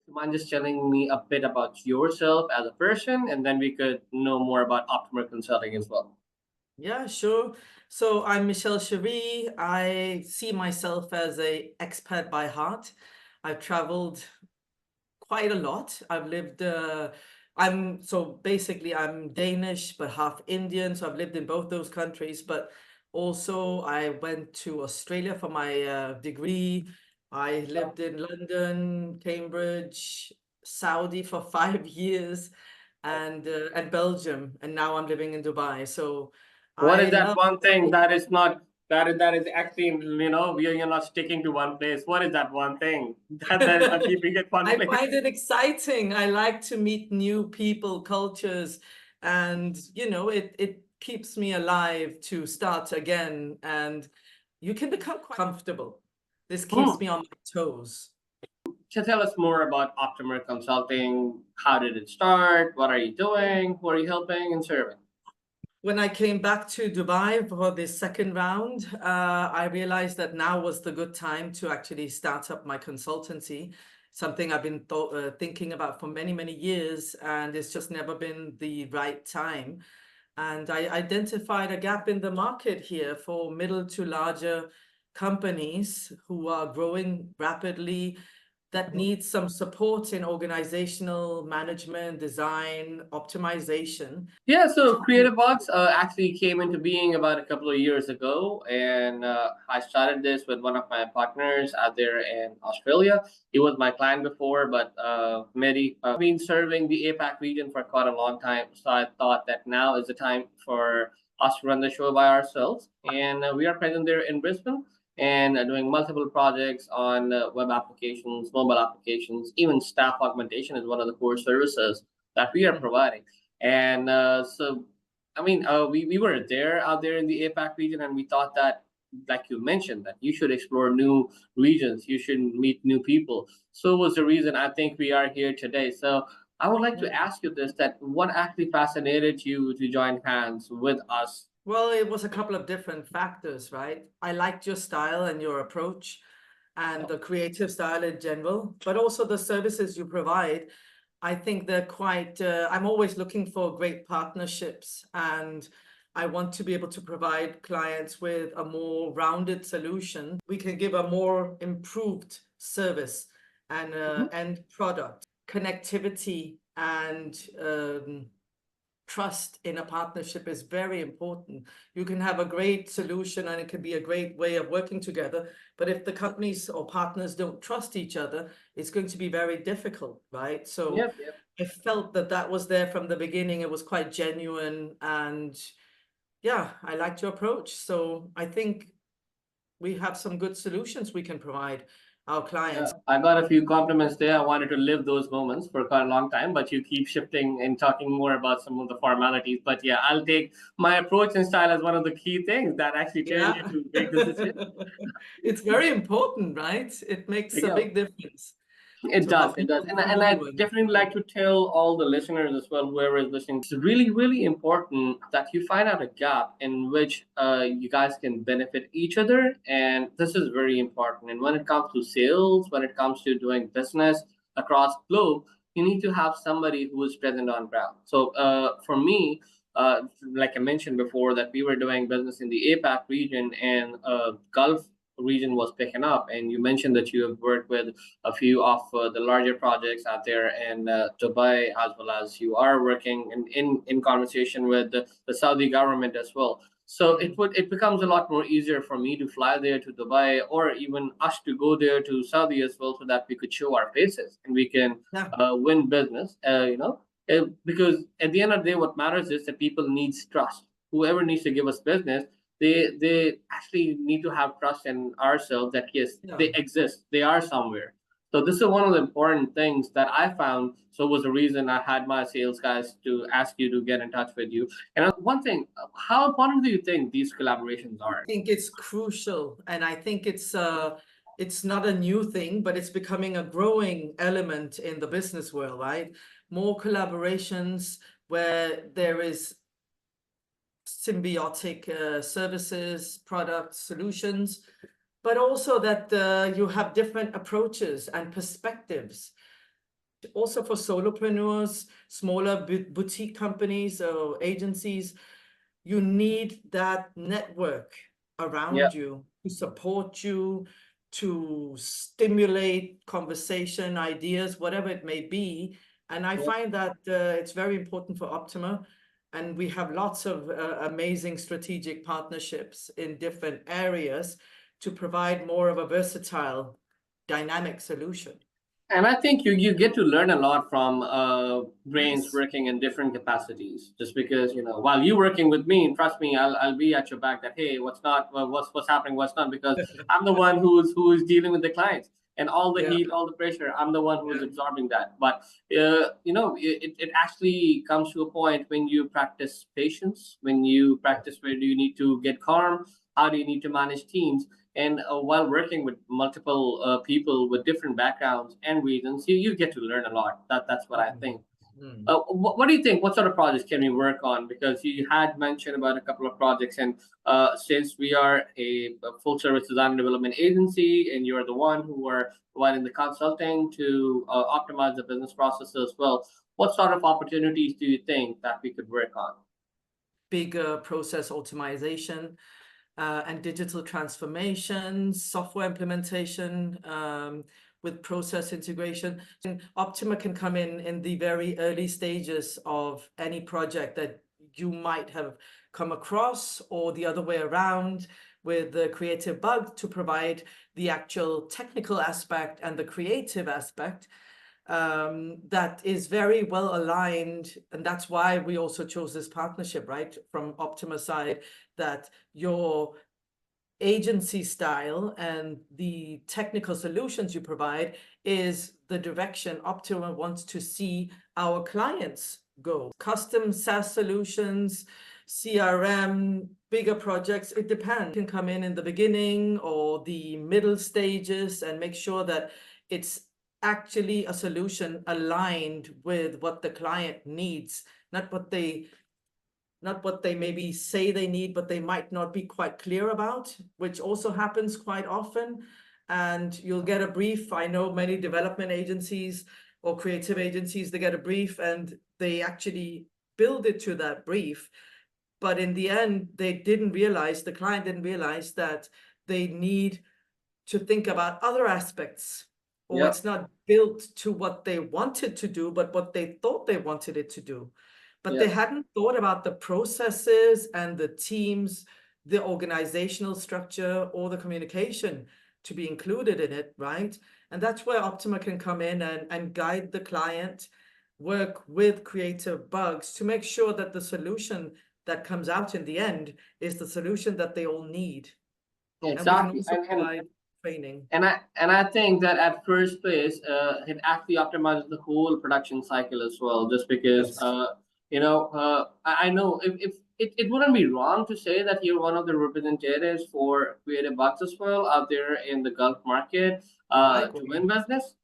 you mind just telling me a bit about yourself as a person, and then we could know more about Optimer Consulting as well. Yeah, sure. So I'm Michelle Cherie. I see myself as a expat by heart. I've traveled quite a lot. I'm Danish, but half Indian. So I've lived in both those countries. But also I went to Australia for my degree. I lived in London, Cambridge, Saudi for 5 years, and Belgium. And now I'm living in Dubai. So What is I that love one thing that is not that is actually you're not sticking to one place? What is that one thing that is not keeping it one I place? find it exciting. I like to meet new people, cultures, and it keeps me alive to start again. And you can become quite comfortable. This keeps Hmm. me on my toes. So tell us more about Optimer Consulting. How did it start? What are you doing? Who are you helping and serving? When I came back to Dubai for the second round, I realized that now was the good time to actually start up my consultancy, something I've been thinking about for many, many years, and it's just never been the right time. And I identified a gap in the market here for middle to larger companies who are growing rapidly, that needs some support in organizational management, design, optimization. Yeah, so Creative Bugs actually came into being about a couple of years ago, and I started this with one of my partners out there in Australia. He was my client before, but Mehdi been serving the APAC region for quite a long time. So I thought that now is the time for us to run the show by ourselves, and we are present there in Brisbane and doing multiple projects on web applications, mobile applications, even staff augmentation is one of the core services that we are providing. And we were there out there in the APAC region, and we thought that, like you mentioned, that you should explore new regions, you should meet new people. So was the reason I think we are here today. So I would like to ask you this: that what actually fascinated you to join hands with us? Well, it was a couple of different factors, right? I liked your style and your approach and the creative style in general, but also the services you provide. I think they're quite, I'm always looking for great partnerships, and I want to be able to provide clients with a more rounded solution. We can give a more improved service and end product. Connectivity and trust in a partnership is very important. You can have a great solution and it can be a great way of working together, but if the companies or partners don't trust each other, it's going to be very difficult, right? So Yep, yep. I felt that that was there from the beginning. It was quite genuine, and yeah, I liked your approach. So I think we have some good solutions we can provide our Yeah, clients. I got a few compliments there. I wanted to live those moments for quite a long time, but you keep shifting and talking more about some of the formalities. But yeah, I'll take my approach and style as one of the key things that actually turn you Yeah. to make the decision. It's very important, right? It makes a Yeah, big difference it to how does. It does. people And see I you. And definitely like to tell all the listeners as well, whoever is listening, it's really, really important that you find out a gap in which you guys can benefit each other. And this is very important. And when it comes to sales, when it comes to doing business across globe, you need to have somebody who is present on ground. So for me, like I mentioned before, that we were doing business in the APAC region, and Gulf region was picking up. And you mentioned that you have worked with a few of the larger projects out there in Dubai, as well as you are working in conversation with the Saudi government as well. So it becomes a lot more easier for me to fly there to Dubai, or even us to go there to Saudi as well, so that we could show our faces and we can yeah, win business. Because at the end of the day, what matters is that people needs trust. Whoever needs to give us business, they actually need to have trust in ourselves that yes, yeah. they exist, they are somewhere. So this is one of the important things that I found. So was the reason I had my sales guys to ask you to get in touch with you. And one thing, how important do you think these collaborations I are? think it's crucial, and I think it's not a new thing, but it's becoming a growing element in the business world, right? More collaborations where there is symbiotic services, products, solutions, but also that you have different approaches and perspectives. Also for solopreneurs, smaller boutique companies or agencies, you need that network Yeah. around you to support you, to stimulate conversation, ideas, whatever it may be. And I Yeah. find that it's very important for Optima. And we have lots of amazing strategic partnerships in different areas to provide more of a versatile, dynamic solution. And I think you get to learn a lot from brains Yes. working in different capacities. Just because while you working with me, trust me, I'll be at your back. That hey, what's not, what's happening, what's not, because I'm the one who's dealing with the clients and all the Yeah. heat, all the pressure. I'm the one who's Yeah. absorbing that. But it actually comes to a point when you practice patience, when you practice where do you need to get calm, how do you need to manage teams, and while working with multiple people with different backgrounds and reasons, you get to learn a lot. That's what I Mm. think. Mm. What do you think? What sort of projects can we work on? Because you had mentioned about a couple of projects, and since we are a full service design and development agency, and you're the one who are providing the consulting to optimize the business processes as well, what sort of opportunities do you think that we could work on? Big process optimization and digital transformation, software implementation with process integration. And Optima can come in the very early stages of any project that you might have come across, or the other way around, with the Kreative Bugs to provide the actual technical aspect and the creative aspect. That is very well aligned, and that's why we also chose this partnership, right, from Optima side, that your agency style and the technical solutions you provide is the direction Optima wants to see our clients go. Custom SaaS solutions, CRM, bigger projects, it depends. You can come in the beginning or the middle stages and make sure that it's actually a solution aligned with what the client needs, not what they maybe say they need, but they might not be quite clear about, which also happens quite often. And you'll get a brief. I know many development agencies or creative agencies, they get a brief and they actually build it to that brief. But in the end, the client didn't realize that they need to think about other aspects, or Yeah. it's not built to what they wanted to do, but what they thought they wanted it to do. But Yeah. they hadn't thought about the processes and the teams, the organizational structure, or the communication to be included in it, right? And that's where Optima can come in and guide the client, work with Kreative Bugs to make sure that the solution that comes out in the end is the solution that they all need. And we can Exactly. also provide training. And I think that at first place, it actually optimizes the whole production cycle as well. Just because, Yes. I know if it wouldn't be wrong to say that you're one of the representatives for Creative Bugs as well out there in the Gulf market, to win Likewise. business,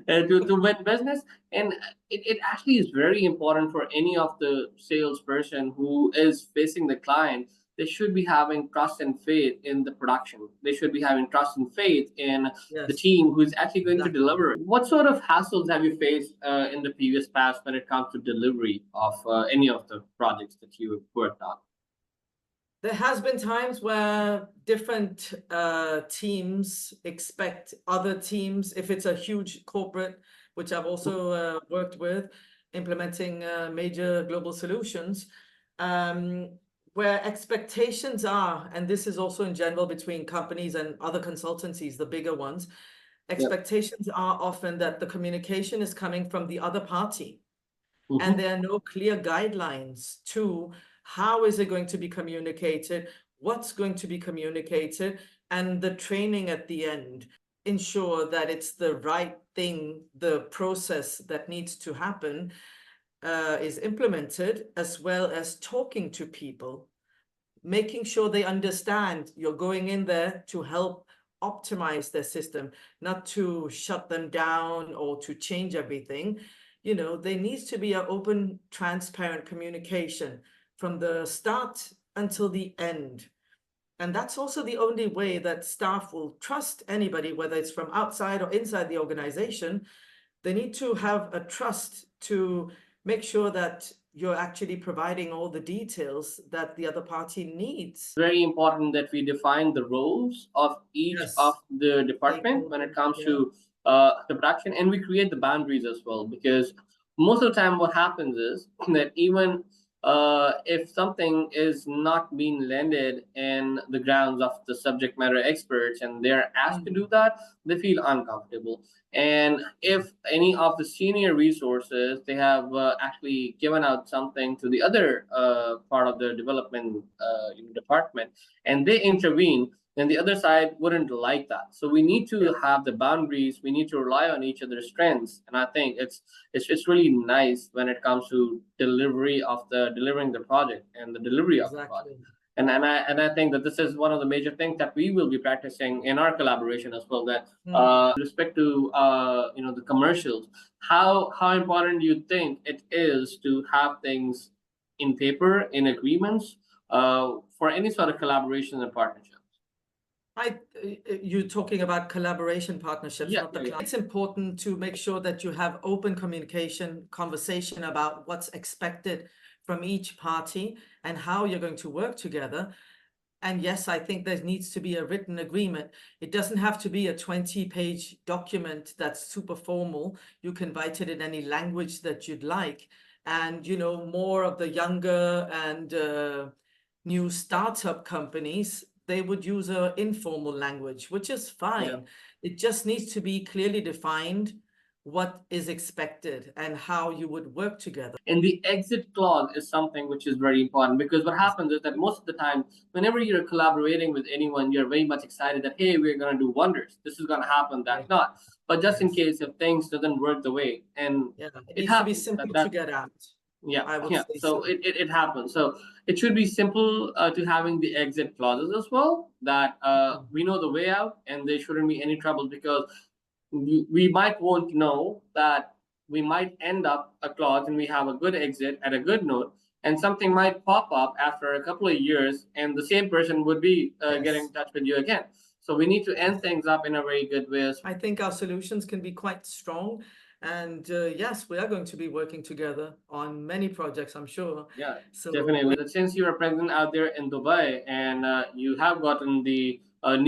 to win business, and it actually is very important for any of the salesperson who is facing the client. They should be having trust and faith in the production. They should be having trust and faith in the Yes, team who's actually going to exactly. deliver. What sort of hassles have you faced in the previous past when it comes to delivery of any of the projects that you worked on? There has been times where different teams expect other teams, if it's a huge corporate, which I've also worked with, implementing major global solutions, where expectations are, and this is also in general between companies and other consultancies, the bigger ones, Yep. expectations are often that the communication is coming from the other party. And Mm-hmm. there are no clear guidelines to how is it going to be communicated, what's going to be communicated, and the training at the end. Ensure that it's the right thing, the process that needs to happen is implemented, as well as talking to people, making sure they understand you're going in there to help optimize their system, not to shut them down or to change everything. There needs to be an open, transparent communication from the start until the end. And that's also the only way that staff will trust anybody, whether it's from outside or inside the organization, they need to have a trust to make sure that you're actually providing all the details that the other party needs. Very important that we define the roles of each of Yes, the department when it stakeholders, comes yeah. to the production, and we create the boundaries as well, because most of the time what happens is that even if something is not being landed in the grounds of the subject matter experts and they're asked to do that, they feel uncomfortable. And if any of the senior resources, they have actually given out something to the other part of the development department, and they intervene, then the other side wouldn't like that. So we need Yeah, to have the boundaries. We need to rely on each other's strengths, and I think it's really nice when it comes to delivering the project and the delivery of the project. exactly. And I think that this is one of the major things that we will be practicing in our collaboration as well. That respect to the commercials, how important do you think it is to have things in paper, in agreements, for any sort of collaboration and partnership? You're talking about collaboration partnerships, Yeah, not the yeah, yeah. client. It's important to make sure that you have open communication, conversation about what's expected from each party and how you're going to work together. And yes, I think there needs to be a written agreement. It doesn't have to be a 20-page document that's super formal. You can write it in any language that you'd like. And, more of the younger and new startup companies, they would use an informal language, which is fine. It just needs to be clearly defined what is expected and how you would work together. And the exit clause is something which is very important, because what happens is that most of the time, whenever you're collaborating with anyone, you're very much excited that, hey, we're going to do wonders. This is going to happen, that Right. not. But just in Yes. case if things doesn't work the way, and Yeah, it it needs to be happens simple that to that get out. yeah, I would yeah. say So so. it happens. So it should be simple to having the exit clauses as well, that we know the way out and there shouldn't be any trouble, because we might won't know that we might end up a clause and we have a good exit at a good note, and something might pop up after a couple of years and the same person would be getting Yes. in touch with you again. So we need to end things up in a very good way. I think our solutions can be quite strong. And yes, we are going to be working together on many projects, I'm sure. Yeah, So definitely. That since you are present out there in Dubai and you have gotten the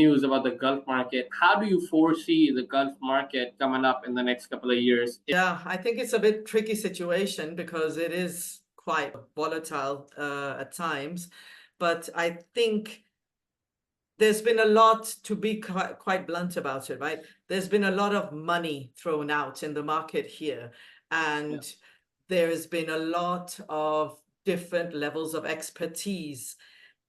news about the Gulf market, how do you foresee the Gulf market coming up in the next couple of years? yeah, I think it's a bit tricky situation because it is quite volatile at times. But I think there's been a lot, to be quite blunt about it, right? There's been a lot of money thrown out in the market here, and there has been a lot of different levels of expertise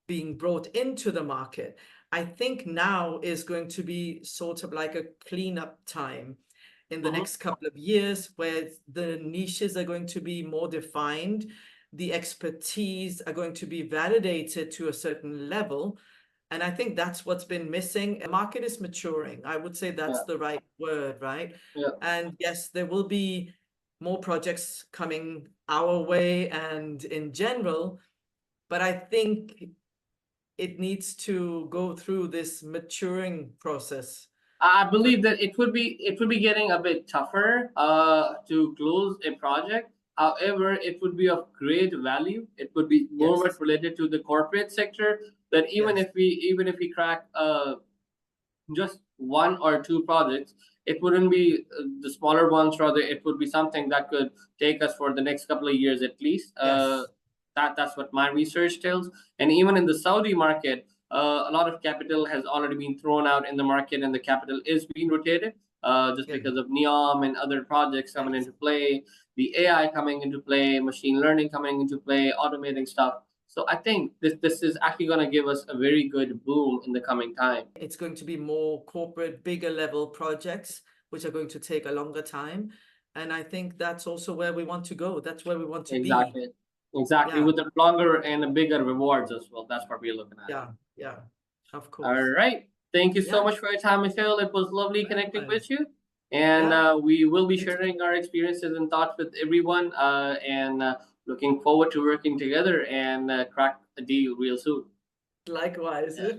being brought into the market. I think now is going to be sort of like a cleanup time in the next couple of years, where the niches are going to be more defined, the expertise are going to be validated to a certain level. And I think that's what's been missing. The market is maturing. I would say that's the right word, right? Yeah. And yes, there will be more projects coming our way and in general, but I think it needs to go through this maturing process. I believe that it would be getting a bit tougher to close a project. However, it would be of great value. It would be more much Yes, related to the corporate sector. That even yes, if we crack just one or two projects, it wouldn't be the smaller ones. Rather, it would be something that could take us for the next couple of years at least. yes. That's what my research tells. And even in the Saudi market, a lot of capital has already been thrown out in the market, and the capital is being rotated. Just Yeah, because of NEOM and other projects coming yes. into play, the AI coming into play, machine learning coming into play, automating stuff. So I think this is actually going to give us a very good boom in the coming time. It's going to be more corporate, bigger level projects, which are going to take a longer time. And I think that's also where we want to go. That's where we want to be. Exactly. Exactly. Yeah, With the longer and bigger rewards as well. That's what we're looking at. yeah, yeah, of All course. right. Thank you so Yeah, much for your time, Michael. It was lovely connecting likewise. with you. And Yeah, we will be you too. sharing our experiences and thoughts with everyone. And looking forward to working together and crack a deal real soon. Likewise. Yeah.